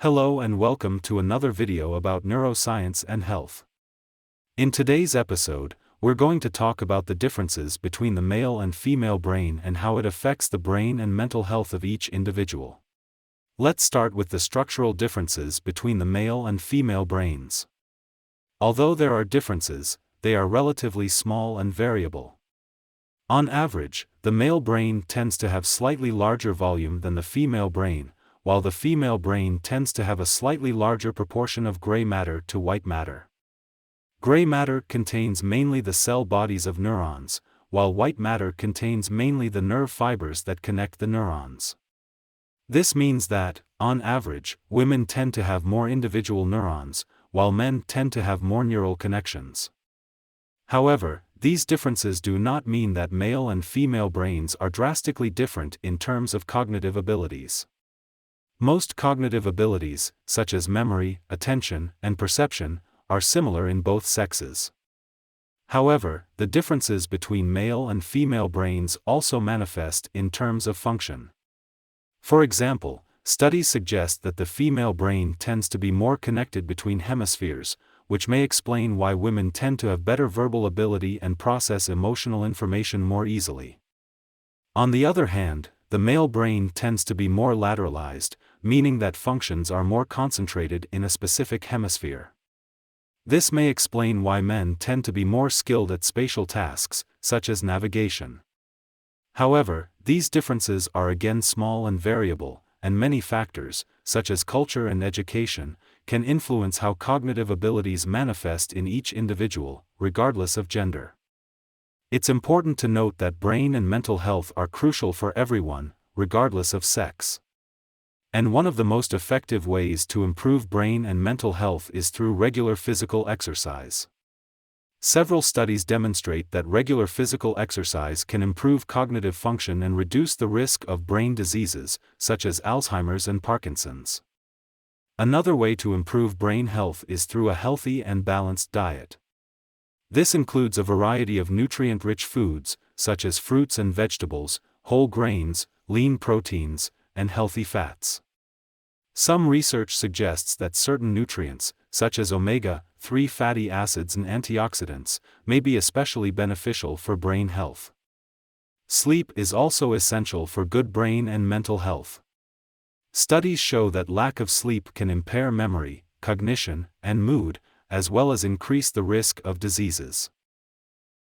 Hello and welcome to another video about neuroscience and health. In today's episode, we're going to talk about the differences between the male and female brain and how it affects the brain and mental health of each individual. Let's start with the structural differences between the male and female brains. Although there are differences, they are relatively small and variable. On average, the male brain tends to have slightly larger volume than the female brain, while the female brain tends to have a slightly larger proportion of gray matter to white matter. Gray matter contains mainly the cell bodies of neurons, while white matter contains mainly the nerve fibers that connect the neurons. This means that, on average, women tend to have more individual neurons, while men tend to have more neural connections. However, these differences do not mean that male and female brains are drastically different in terms of cognitive abilities. Most cognitive abilities, such as memory, attention, and perception, are similar in both sexes. However, the differences between male and female brains also manifest in terms of function. For example, studies suggest that the female brain tends to be more connected between hemispheres, which may explain why women tend to have better verbal ability and process emotional information more easily. On the other hand, the male brain tends to be more lateralized, meaning that functions are more concentrated in a specific hemisphere. This may explain why men tend to be more skilled at spatial tasks, such as navigation. However, these differences are again small and variable, and many factors, such as culture and education, can influence how cognitive abilities manifest in each individual, regardless of gender. It's important to note that brain and mental health are crucial for everyone, regardless of sex. And one of the most effective ways to improve brain and mental health is through regular physical exercise. Several studies demonstrate that regular physical exercise can improve cognitive function and reduce the risk of brain diseases, such as Alzheimer's and Parkinson's. Another way to improve brain health is through a healthy and balanced diet. This includes a variety of nutrient-rich foods, such as fruits and vegetables, whole grains, lean proteins, and healthy fats. Some research suggests that certain nutrients, such as omega-3 fatty acids and antioxidants, may be especially beneficial for brain health. Sleep is also essential for good brain and mental health. Studies show that lack of sleep can impair memory, cognition, and mood, as well as increase the risk of diseases.